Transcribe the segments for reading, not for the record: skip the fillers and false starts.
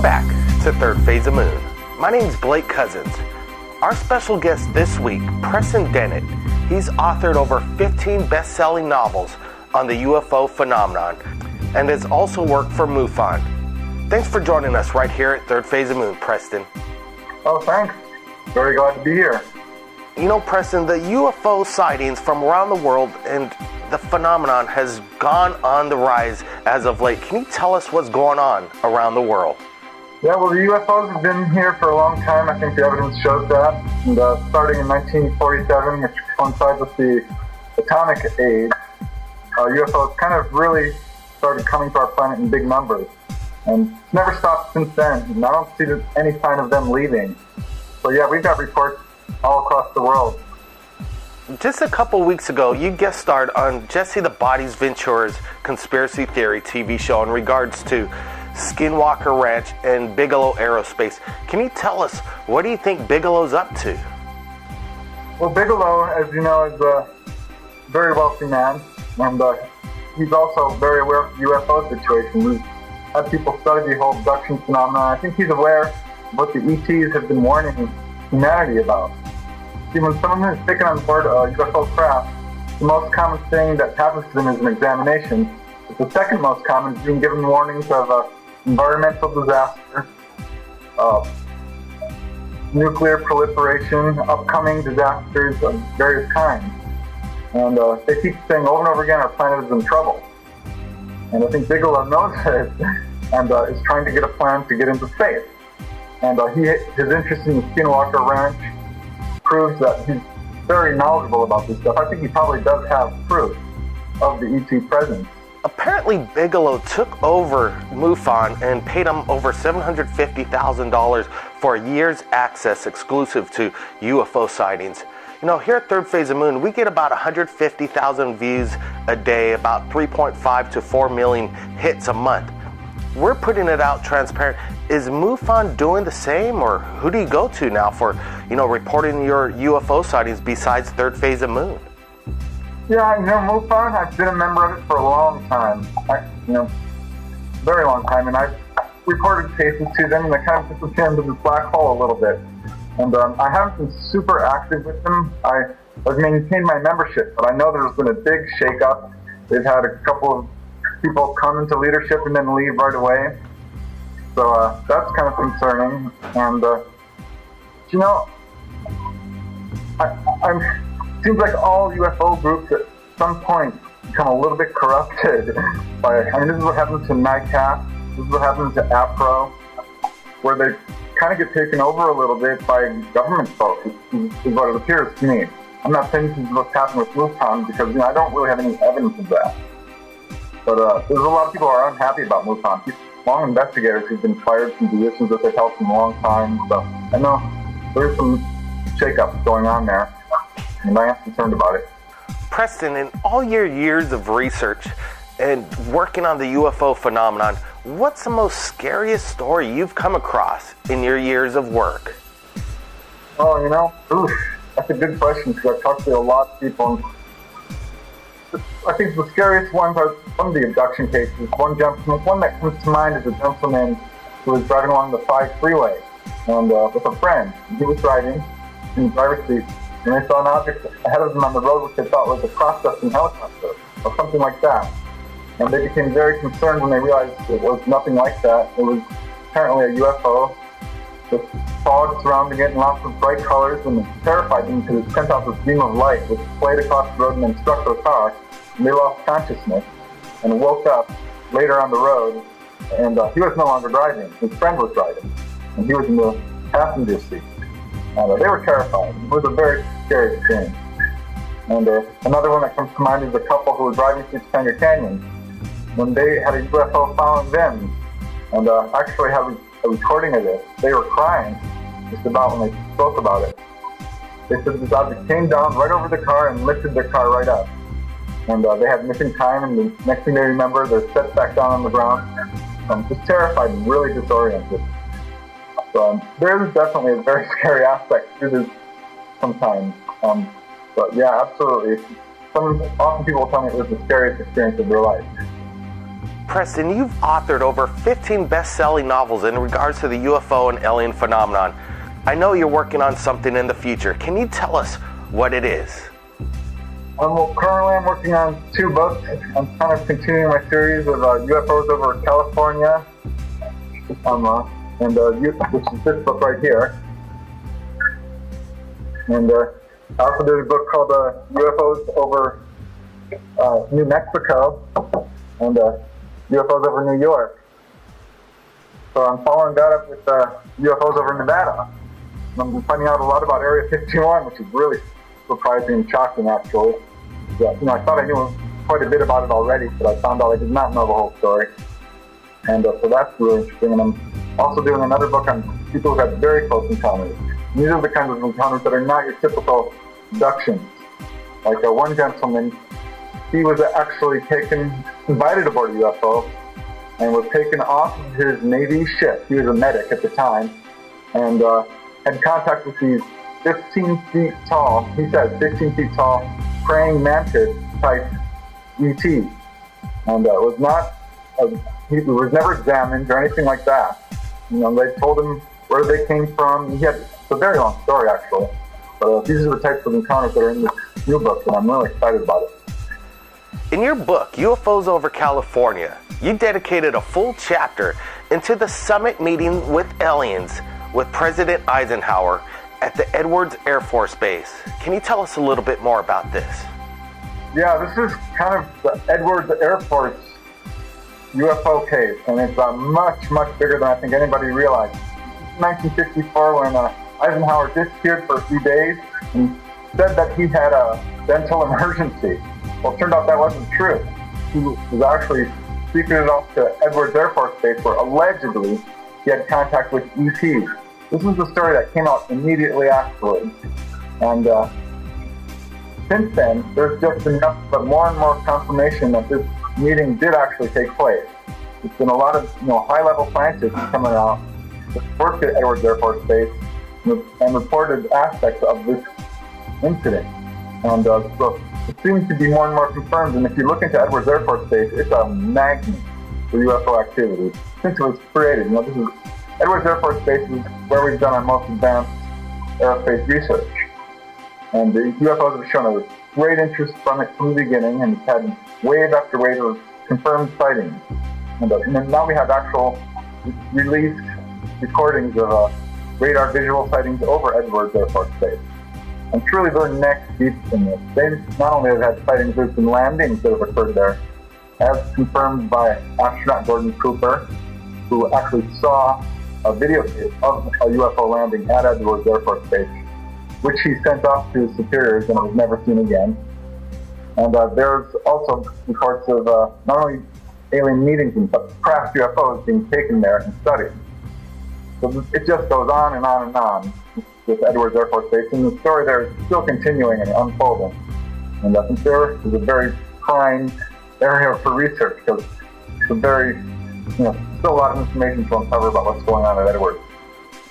back to Third Phase of Moon. My name's Blake Cousins. Our special guest this week, Preston Dennet. He's authored over 15 best-selling novels on the UFO phenomenon and has also worked for MUFON. Thanks for joining us right here at Third Phase of Moon, Preston. Oh, thanks. Very glad to be here. You know, Preston, the UFO sightings from around the world and the phenomenon has gone on the rise as of late. Can you tell us what's going on around the world? Yeah, well, the UFOs have been here for a long time. I think the evidence shows that. And starting in 1947, which coincides with the atomic age, UFOs kind of really started coming to our planet in big numbers. And it's never stopped since then. And I don't see any sign of them leaving. So yeah, we've got reports all across the world. Just a couple weeks ago, you guest starred on Jesse the Bodies Ventura's Conspiracy Theory TV show in regards to Skinwalker Ranch and Bigelow Aerospace. Can you tell us, what do you think Bigelow's up to? Well, Bigelow, as you know, is a very wealthy man, and he's also very aware of the UFO situation. We've had people study the whole abduction phenomenon. I think he's aware of what the ETs have been warning humanity about. See, when someone is taken on board a UFO craft, the most common thing that happens to them is an examination. But the second most common is being given warnings of environmental disaster, nuclear proliferation, upcoming disasters of various kinds. And they keep saying over and over again, our planet is in trouble. And I think Bigelow knows this and is trying to get a plan to get into space. And his interest in the Skinwalker Ranch proves that he's very knowledgeable about this stuff. I think he probably does have proof of the ET presence. Apparently, Bigelow took over MUFON and paid him over $750,000 for a year's access exclusive to UFO sightings. You know, here at Third Phase of Moon, we get about 150,000 views a day, about 3.5 to 4 million hits a month. We're putting it out transparent. Is MUFON doing the same, or who do you go to now for, reporting your UFO sightings besides Third Phase of Moon? Yeah, MUFON, I've been a member of it for a long time. Very long time, and I've reported cases to them, and they kind of disappear into this black hole a little bit. And I haven't been super active with them. I've maintained my membership, but I know there's been a big shake-up. They've had a couple of people come into leadership and then leave right away. So that's kind of concerning. And, it seems like all UFO groups at some point become a little bit corrupted. This is what happened to NICAP, this is what happened to APRO, where they kind of get taken over a little bit by government folks, is what it appears to me. I'm not saying this is what's happened with MUFON because I don't really have any evidence of that. But there's a lot of people who are unhappy about MUFON. Long investigators who've been fired from positions that they've held for a long time. So I know there's some shake-ups going on there, and I am concerned about it. Preston, in all your years of research and working on the UFO phenomenon, what's the most scariest story you've come across in your years of work? Oh, that's a good question because I've talked to a lot of people. And I think the scariest ones are some of the abduction cases. One that comes to mind is a gentleman who was driving along the 5 freeway and with a friend. He was driving in the driver's seat, and they saw an object ahead of them on the road which they thought was a processing helicopter or something like that. And they became very concerned when they realized it was nothing like that. It was apparently a UFO with fog surrounding it and lots of bright colors, and it terrified them because it sent out this beam of light which played across the road and then struck their car. And they lost consciousness and woke up later on the road, and he was no longer driving. His friend was driving, and he was in the passenger seat. And they were terrified. It was a very scary experience. And another one that comes to mind is a couple who were driving through Topanga Canyon when they had a UFO following them. And I actually have a recording of this. They were crying just about when they spoke about it. They said this object came down right over the car and lifted their car right up. And they had missing time, and the next thing they remember, they're set back down on the ground. Just terrified and really disoriented. So there is definitely a very scary aspect to this sometimes. But yeah, absolutely. Often people tell me it was the scariest experience of their life. Preston, you've authored over 15 best-selling novels in regards to the UFO and alien phenomenon. I know you're working on something in the future. Can you tell us what it is? Well, currently I'm working on 2 books. I'm kind of continuing my series of UFOs over California, which is this book right here. And I also did a book called UFOs over New Mexico and UFOs over New York. So I'm following that up with UFOs over Nevada. And I'm finding out a lot about Area 51, which is really surprising and shocking, actually. Yeah, I thought I knew quite a bit about it already, but I found out I did not know the whole story. And so that's really interesting. And I'm also doing another book on people who had very close encounters. And these are the kinds of encounters that are not your typical abductions. Like one gentleman, he was actually invited aboard a UFO and was taken off of his Navy ship. He was a medic at the time and had contact with these 15 feet tall, he said 15 feet tall, praying mantis type ET. And he was never examined or anything like that. They told him where they came from. It's a very long story, actually. But these are the types of encounters that are in this new book, and I'm really excited about it. In your book, UFOs Over California, you dedicated a full chapter into the summit meeting with aliens with President Eisenhower at the Edwards Air Force Base. Can you tell us a little bit more about this? Yeah, this is kind of the Edwards Air Force UFO case, and it's much, much bigger than I think anybody realized. 1954, when Eisenhower disappeared for a few days and said that he had a dental emergency. Well, it turned out that wasn't true. He was actually secreted off to Edwards Air Force Base, where allegedly he had contact with ETs. This was the story that came out immediately afterwards. And since then, there's just been more and more confirmation that this meeting did actually take place. There's been a lot of high-level scientists coming out that worked at Edwards Air Force Base and reported aspects of this incident. And so it seems to be more and more confirmed. And if you look into Edwards Air Force Base, it's a magnet for UFO activity since it was created. This is Edwards Air Force Base is where we've done our most advanced aerospace research. And the UFOs have shown a great interest from it from the beginning, and it's had wave after wave of confirmed sightings. And then now we have actual released recordings of radar visual sightings over Edwards Air Force Base. And truly they're neck deep in this. They not only have had sightings, there's been landings that have occurred there, as confirmed by astronaut Gordon Cooper, who actually saw a video of a UFO landing at Edwards Air Force Base, which he sent off to his superiors and it was never seen again. And there's also reports of not only alien meetings, but craft UFOs being taken there and studied. So it just goes on and on and on with Edwards Air Force Base, and the story there is still continuing and unfolding. And I think there is a very prime area for research because it's a very, still a lot of information to uncover about what's going on at Edwards.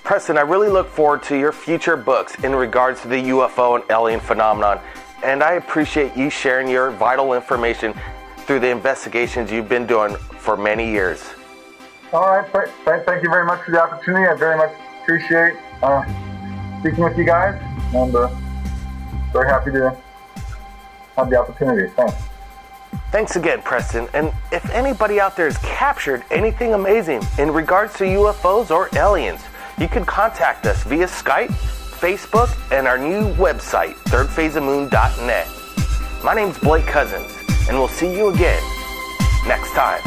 Preston, I really look forward to your future books in regards to the UFO and alien phenomenon, and I appreciate you sharing your vital information through the investigations you've been doing for many years. All right, thank you very much for the opportunity. I very much appreciate speaking with you guys, and very happy to have the opportunity. Thanks. Thanks again, Preston. And if anybody out there has captured anything amazing in regards to UFOs or aliens, you can contact us via Skype, Facebook, and our new website, thirdphaseofmoon.net. My name's Blake Cousins, and we'll see you again next time.